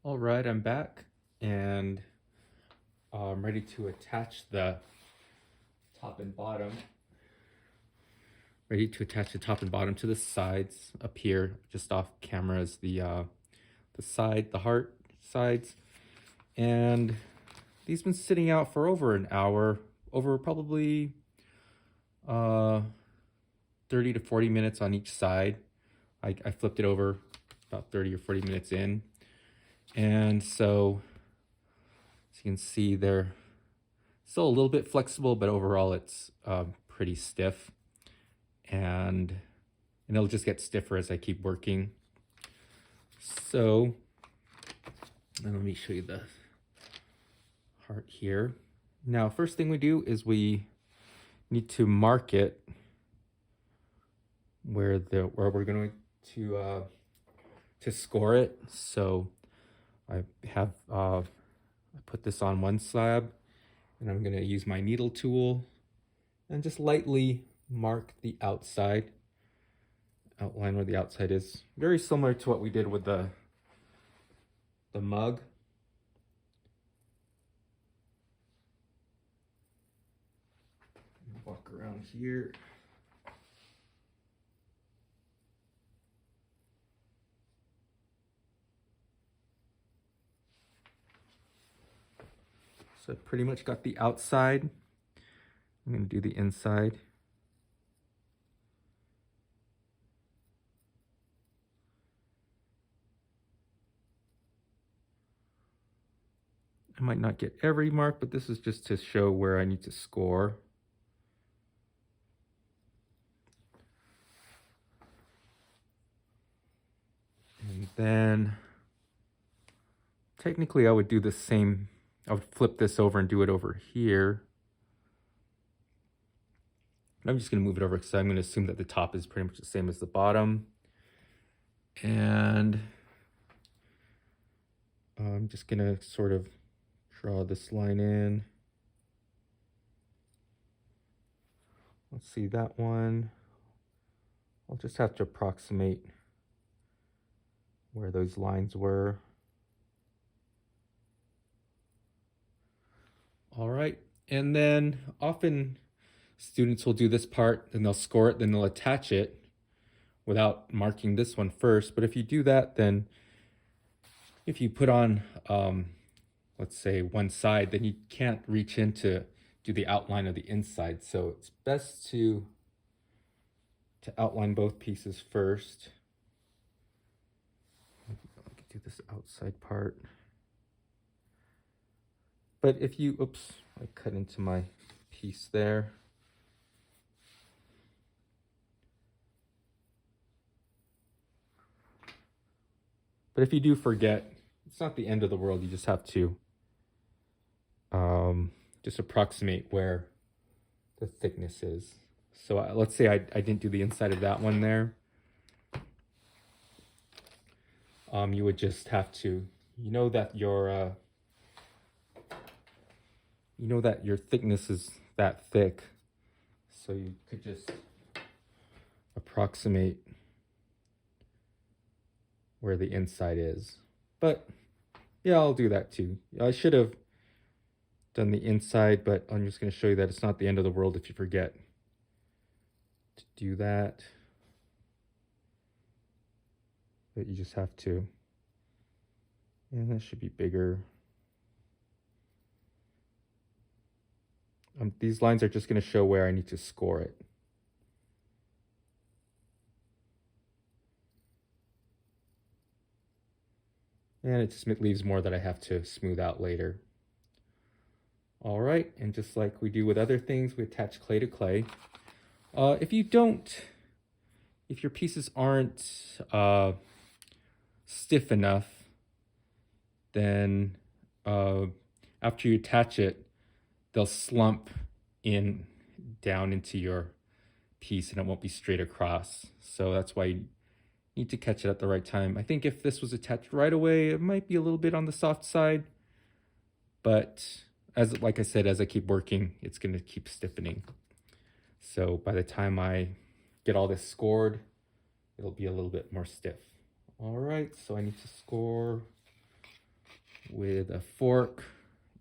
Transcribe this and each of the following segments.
All right, I'm back and I'm ready to attach the top and bottom. Ready to attach the top and bottom to the sides up here, just off camera is the heart sides. And these been sitting out for over an hour, over probably uh 30 to 40 minutes on each side. I flipped it over about 30 or 40 minutes in. And so, as you can see, they're still a little bit flexible, but overall it's pretty stiff. And it'll just get stiffer as I keep working. So, let me show you the heart here. Now, first thing we do is we need to mark it where we're going to score it. So I put this on one slab, and I'm going to use my needle tool and just lightly mark the outside, outline where the outside is. Very similar to what we did with the mug. Walk around here. So I pretty much got the outside. I'm going to do the inside. I might not get every mark, but this is just to show where I need to score. And then technically I would do the same. I would flip this over and do it over here. I'm just going to move it over because I'm going to assume that the top is pretty much the same as the bottom. And I'm just going to sort of draw this line in. Let's see that one. I'll just have to approximate where those lines were. All right, and then often students will do this part and they'll score it, then they'll attach it without marking this one first. But if you do that, then if you put on, let's say one side, then you can't reach in to do the outline of the inside. So it's best to outline both pieces first. I can do this outside part. But if you, oops, I cut into my piece there. But if you do forget, it's not the end of the world. You just have to just approximate where the thickness is. So let's say I didn't do the inside of that one there. You would just have to, you know that your thickness is that thick. So you could just approximate where the inside is. But yeah, I'll do that too. I should have done the inside, but I'm just going to show you that it's not the end of the world if you forget to do that. But you just have to. And that should be bigger. These lines are just going to show where I need to score it. And it just leaves more that I have to smooth out later. All right, and just like we do with other things, we attach clay to clay. If your pieces aren't stiff enough, then after you attach it, they'll slump down into your piece and it won't be straight across. So that's why you need to catch it at the right time. I think if this was attached right away, it might be a little bit on the soft side, but like I said, as I keep working, it's going to keep stiffening. So by the time I get all this scored, it'll be a little bit more stiff. All right, so I need to score with a fork,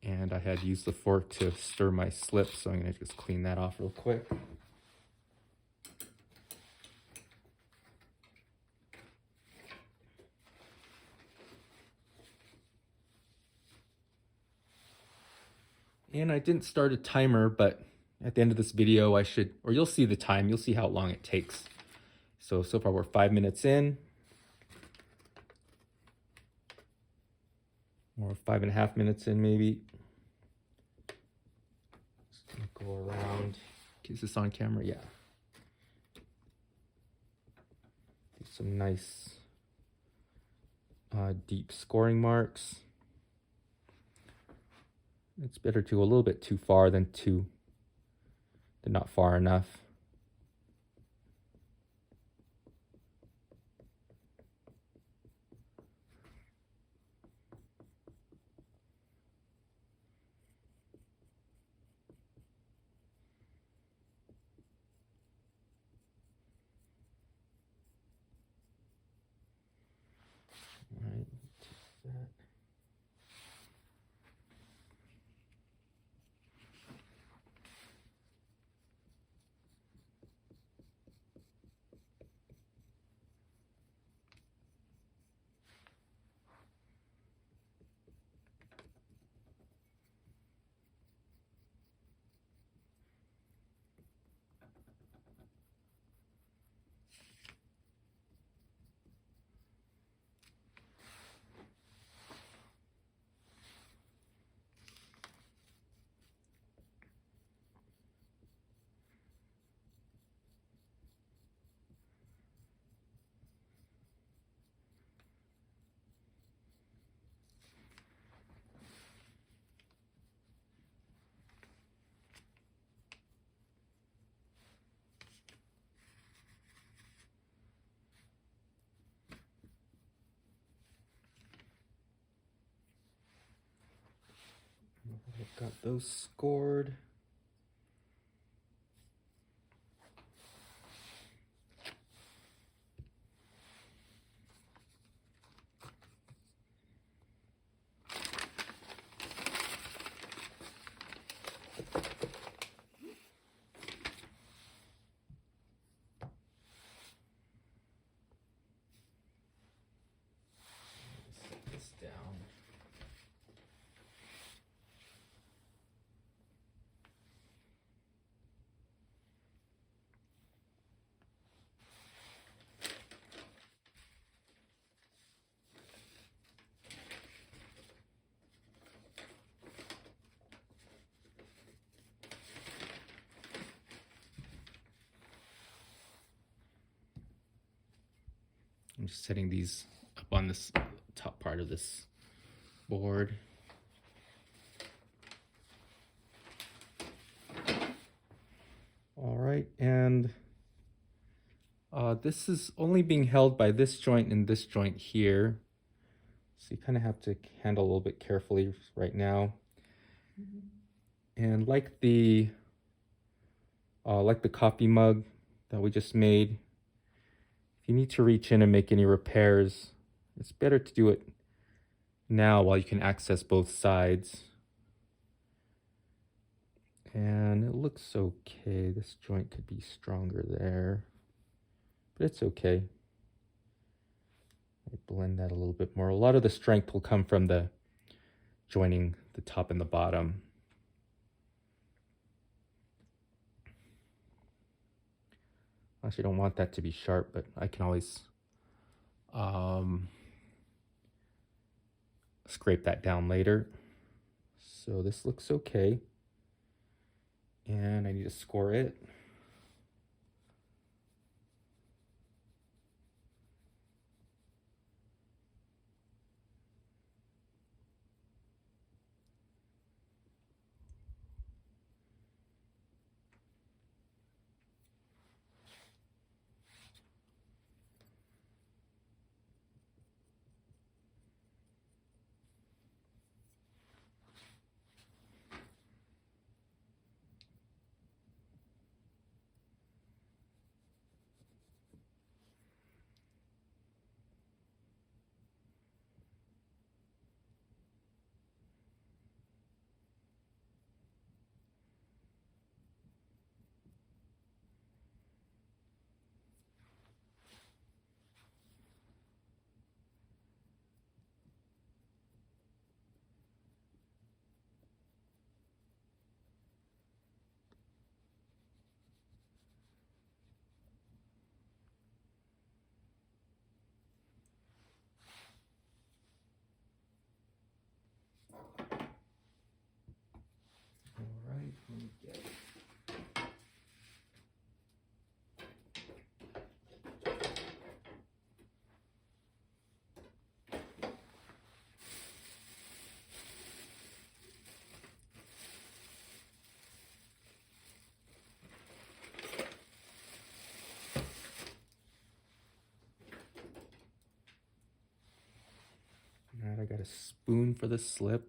and I had used the fork to stir my slip, so I'm gonna just clean that off real quick. And I didn't start a timer, but at the end of this video, I should, or you'll see the time, you'll see how long it takes. So far we're 5 minutes in, or 5.5 minutes in maybe. Just gonna go around. Is this on camera? Yeah. Do some nice deep scoring marks. It's better to go a little bit too far than not far enough. All right, take that. I've got those scored. Set this down. I'm just setting these up on this top part of this board. All right, and this is only being held by this joint and this joint here. So you kind of have to handle a little bit carefully right now. And like the coffee mug that we just made, if you need to reach in and make any repairs, it's better to do it now while you can access both sides. And it looks okay. This joint could be stronger there, but it's okay. I blend that a little bit more. A lot of the strength will come from the joining the top and the bottom. Actually, I don't want that to be sharp, but I can always scrape that down later. So this looks okay. And I need to score it. Alright, I got a spoon for the slip.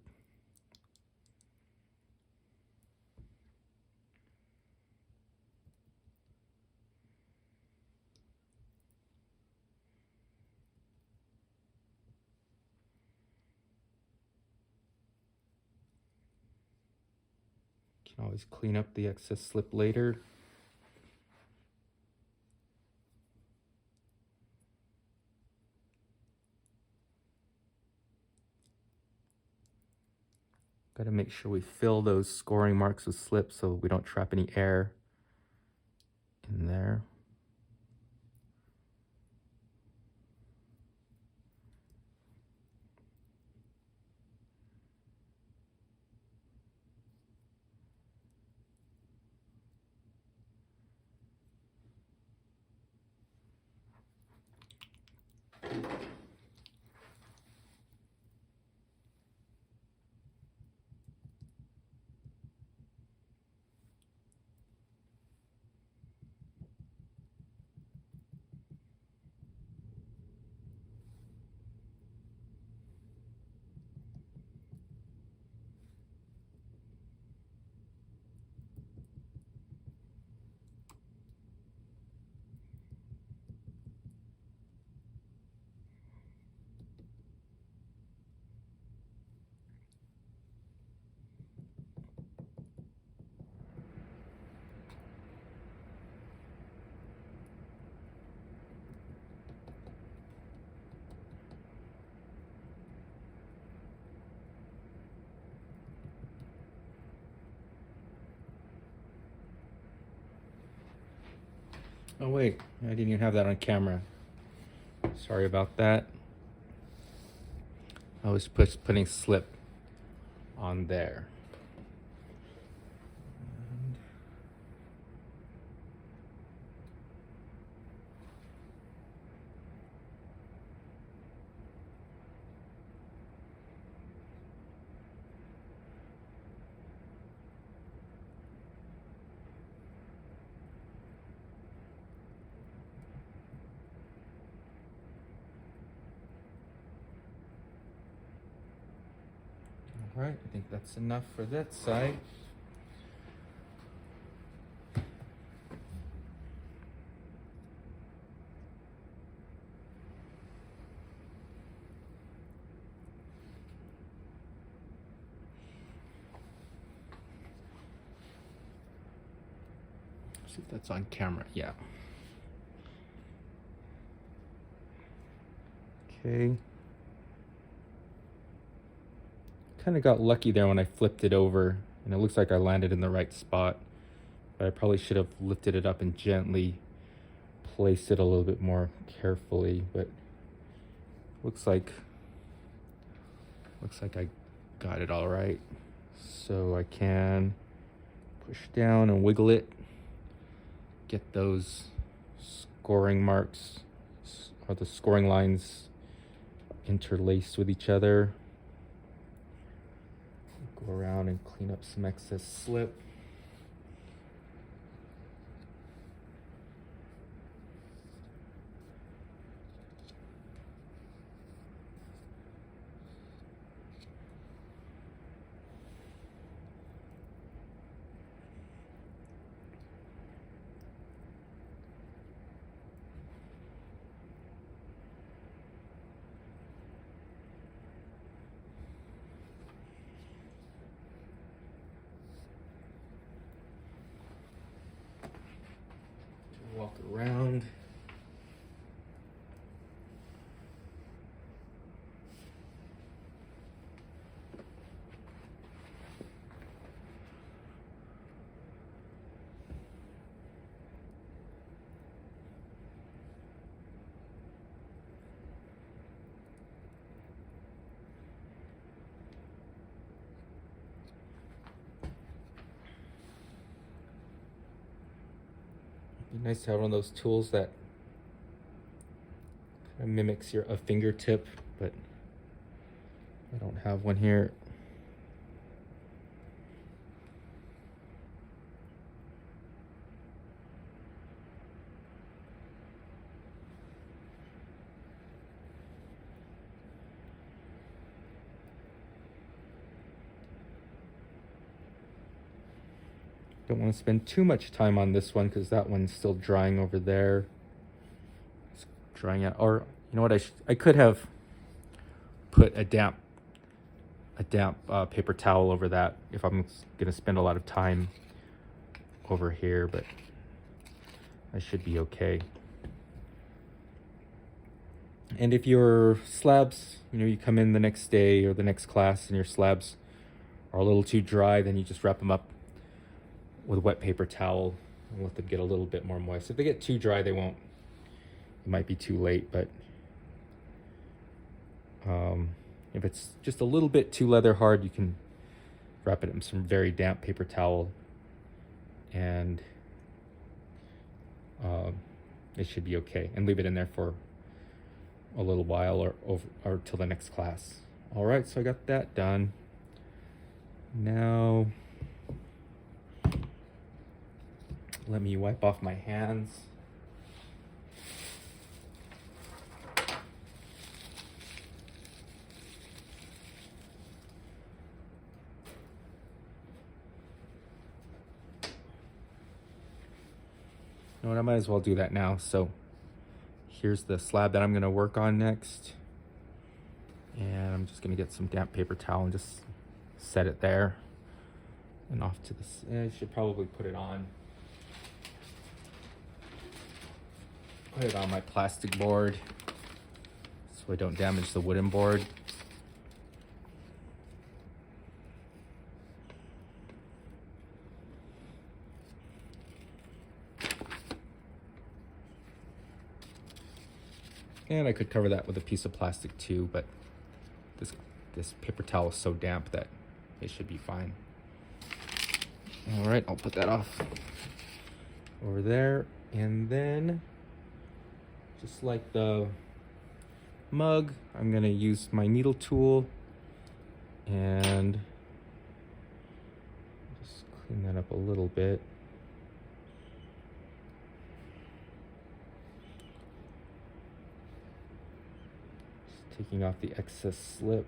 Can always clean up the excess slip later. Got to make sure we fill those scoring marks with slip so we don't trap any air in there. Oh wait, I didn't even have that on camera. Sorry about that. I was putting slip on there. All right, I think that's enough for that side. See if that's on camera. Yeah. Okay. Kind of got lucky there when I flipped it over, and it looks like I landed in the right spot, but I probably should have lifted it up and gently placed it a little bit more carefully, but looks like I got it all right. So I can push down and wiggle it, get those scoring marks or the scoring lines interlaced with each other. Go around and clean up some excess slip. Walk around. Be nice to have one of those tools that kind of mimics a fingertip, but I don't have one here. Don't want to spend too much time on this one because that one's still drying over there. It's drying out. Or you know what? I could have put a damp paper towel over that if I'm gonna spend a lot of time over here, but I should be okay. And if your slabs, you come in the next day or the next class and your slabs are a little too dry, then you just wrap them up with a wet paper towel and let them get a little bit more moist. If they get too dry, they won't. It might be too late, but if it's just a little bit too leather hard, you can wrap it in some very damp paper towel and it should be okay, and leave it in there for a little while or till the next class. All right, so I got that done. Now let me wipe off my hands. You know what, I might as well do that now. So here's the slab that I'm gonna work on next. And I'm just gonna get some damp paper towel and just set it there. And off to this, I should probably put it on my plastic board so I don't damage the wooden board. And I could cover that with a piece of plastic too, but this paper towel is so damp that it should be fine. All right, I'll put that off over there. And then, just like the mug, I'm gonna use my needle tool and just clean that up a little bit. Taking off the excess slip.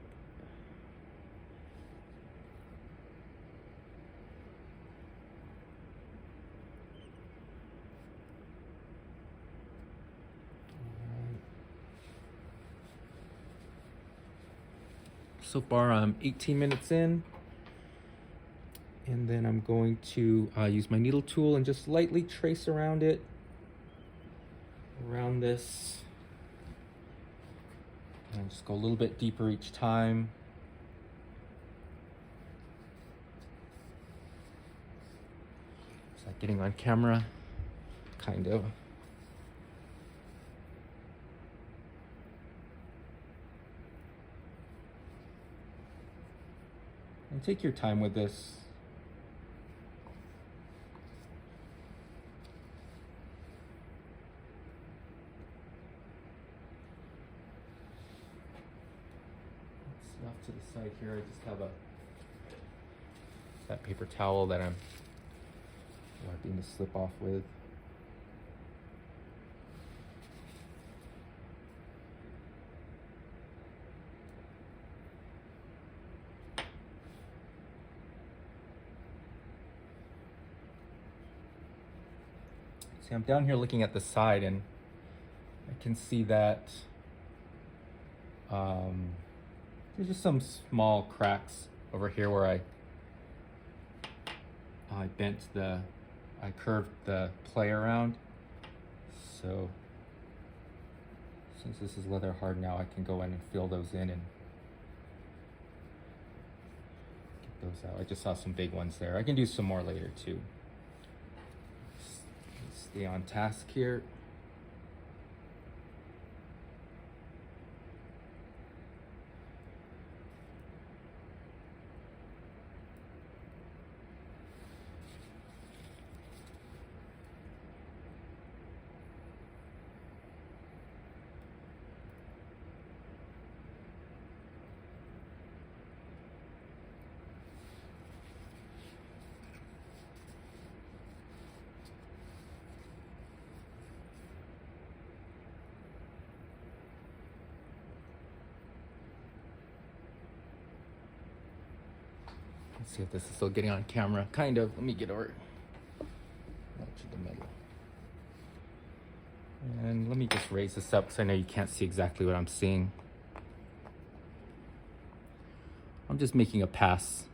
So far I'm 18 minutes in, and then I'm going to use my needle tool and just lightly trace around this. And just go a little bit deeper each time. Is that getting on camera? Kind of. And take your time with this. Off to the side here, I just have that paper towel that I'm wiping the slip off with. See, I'm down here looking at the side, and I can see that there's just some small cracks over here where I curved the play around. So since this is leather hard now, I can go in and fill those in and get those out. I just saw some big ones there. I can do some more later too. Stay on task here. Let's see if this is still getting on camera. Kind of. Let me get over. to the middle. And let me just raise this up because I know you can't see exactly what I'm seeing. I'm just making a pass,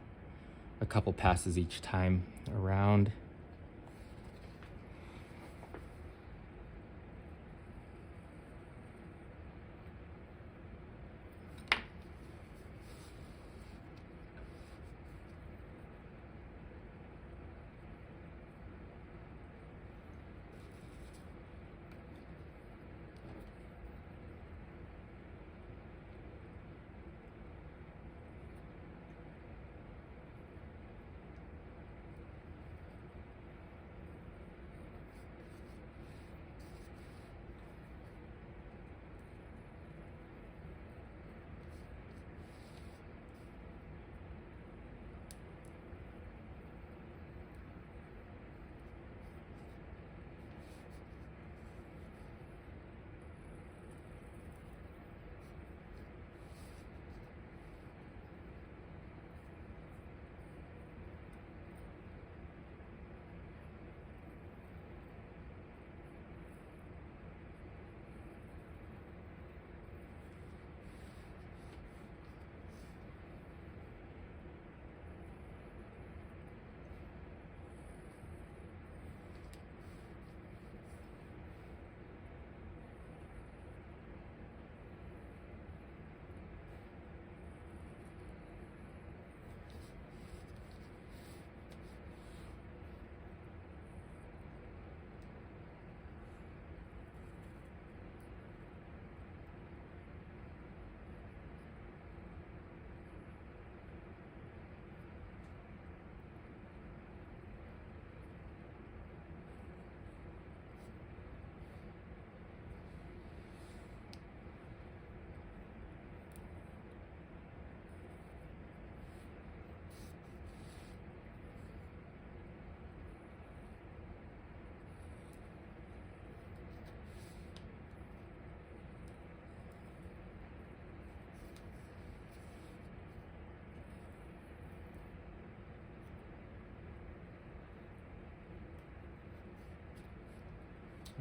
a couple passes each time around.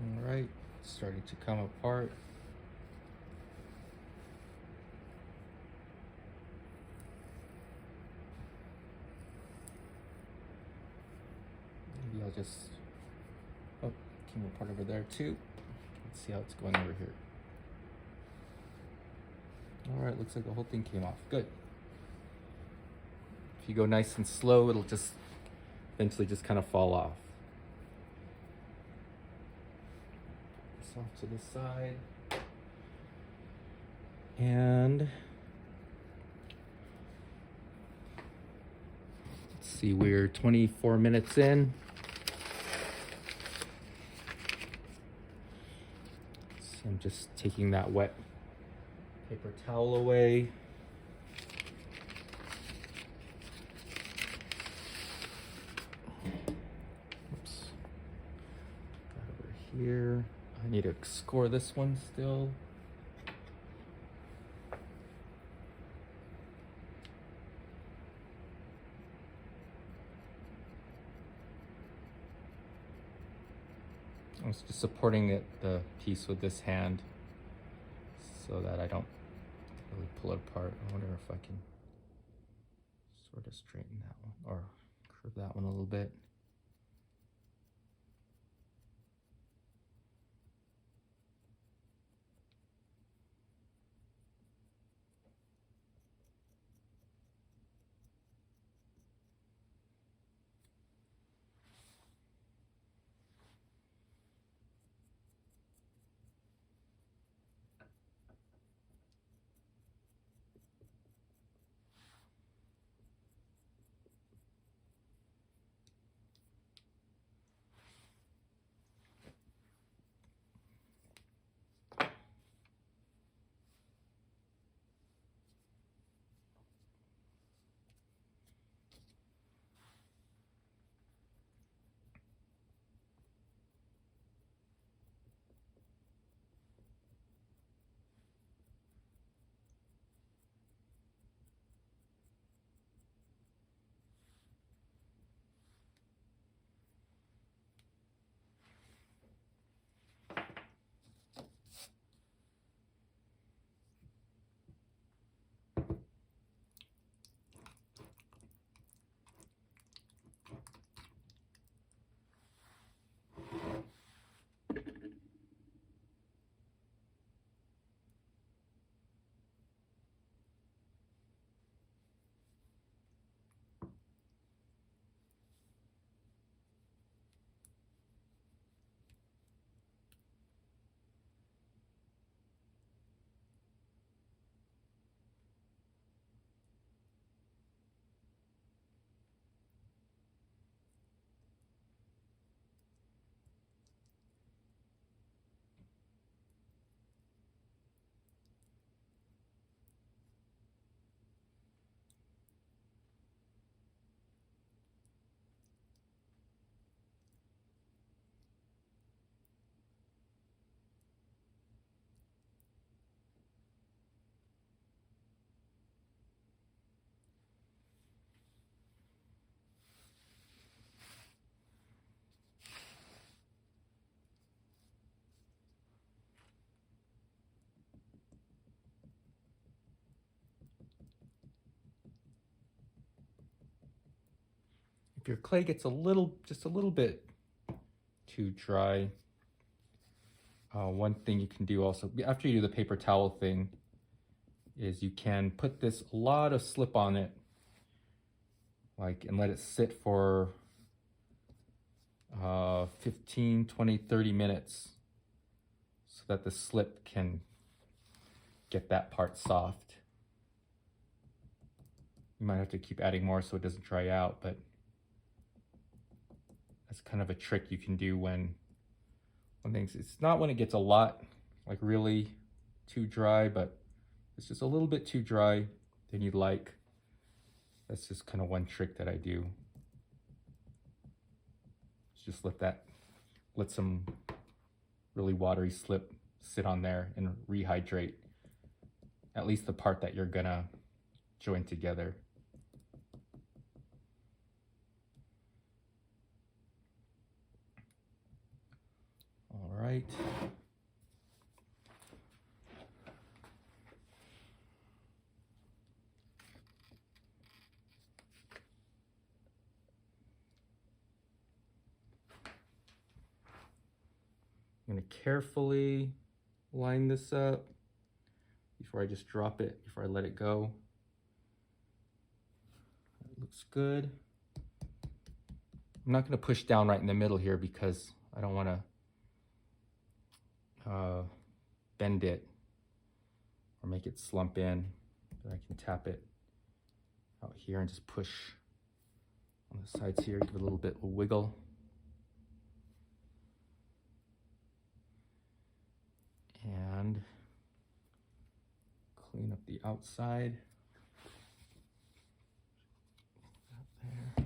All right, it's starting to come apart. Maybe I'll just, oh, came apart over there too. Let's see how it's going over here. All right, looks like the whole thing came off. Good. If you go nice and slow, it'll just eventually just kind of fall off. This off to the side. And let's see, we're 24 minutes in. So I'm just taking that wet paper towel away. Oops. Got over here. I need to score this one still. I was just supporting the piece with this hand so that I don't really pull it apart. I wonder if I can sort of straighten that one or curve that one a little bit. your clay gets just a little bit too dry, one thing you can do also, after you do the paper towel thing, is you can put a lot of slip on it, and let it sit for 15, 20, 30 minutes so that the slip can get that part soft. You might have to keep adding more so it doesn't dry out, but that's kind of a trick you can do when things, it's not when it gets a lot, really too dry, but it's just a little bit too dry than you'd like. That's just kind of one trick that I do. Just let some really watery slip sit on there and rehydrate at least the part that you're gonna join together. All right. I'm gonna carefully line this up before I just drop it, before I let it go. It looks good. I'm not gonna push down right in the middle here because I don't wanna bend it or make it slump in, but I can tap it out here and just push on the sides here, give it a little bit of a wiggle. And clean up the outside. There.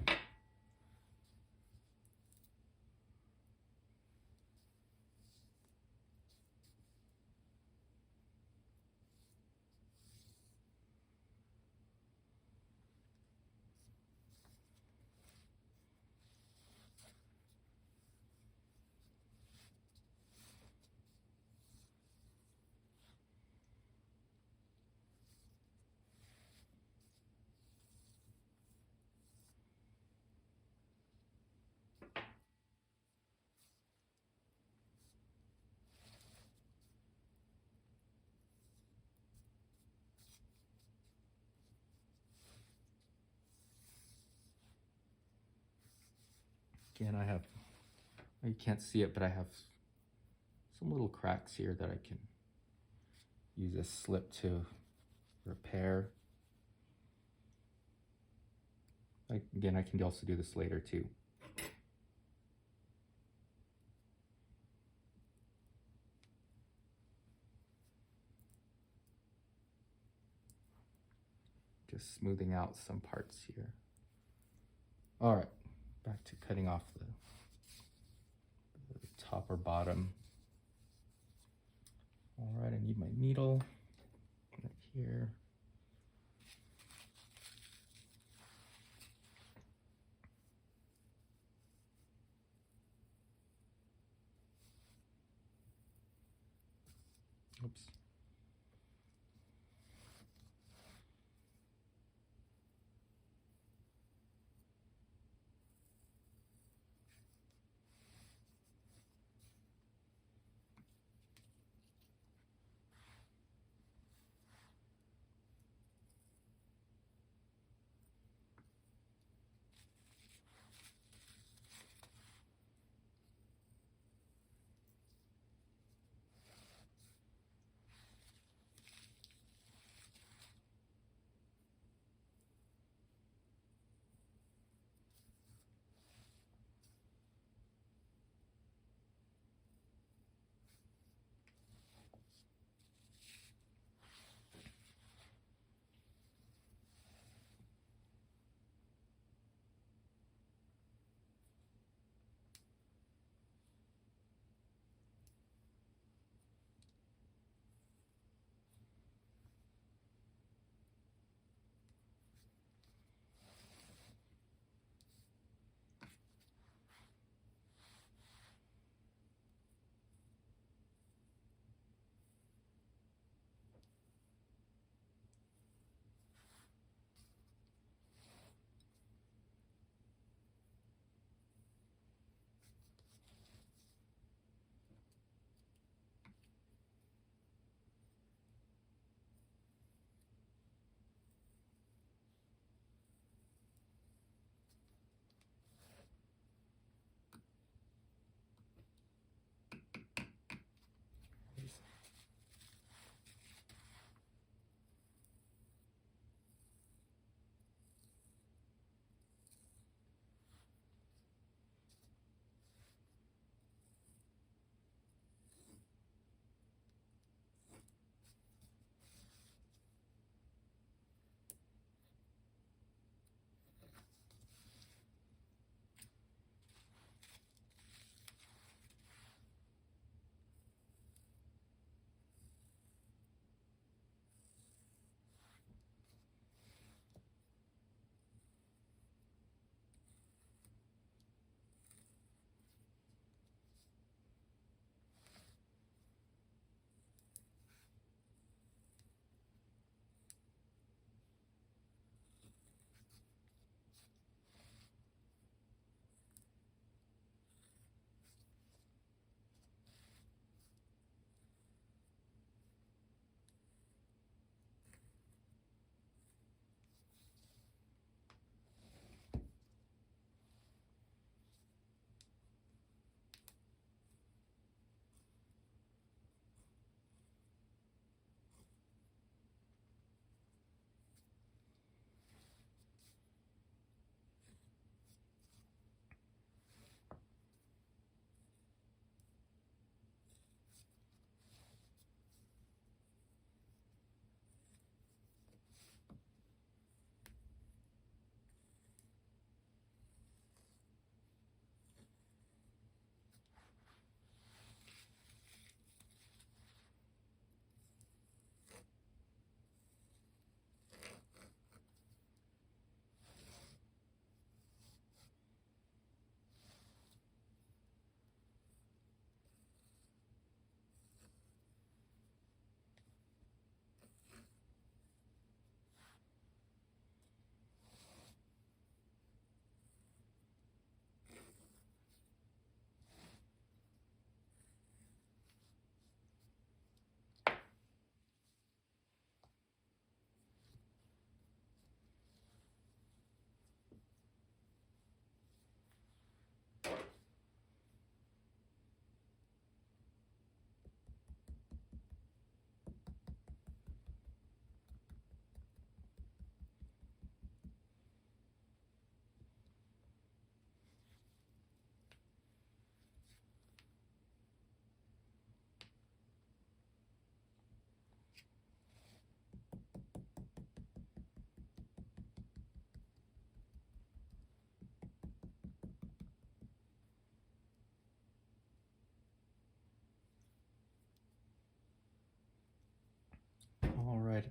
Again, you can't see it, but I have some little cracks here that I can use a slip to repair. Again, I can also do this later too. Just smoothing out some parts here. All right, back to cutting off the top or bottom. All right, I need my needle right here. Oops.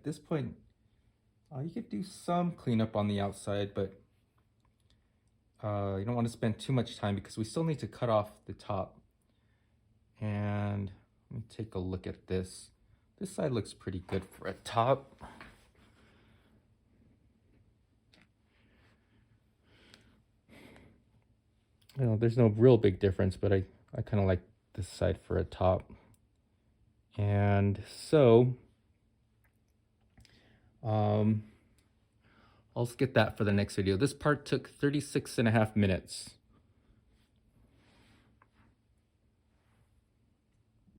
At this point, you could do some cleanup on the outside, but you don't want to spend too much time because we still need to cut off the top. And let me take a look at this. This side looks pretty good for a top. You know, there's no real big difference, but I kind of like this side for a top. And so I'll skip that for the next video. This part took 36.5 minutes.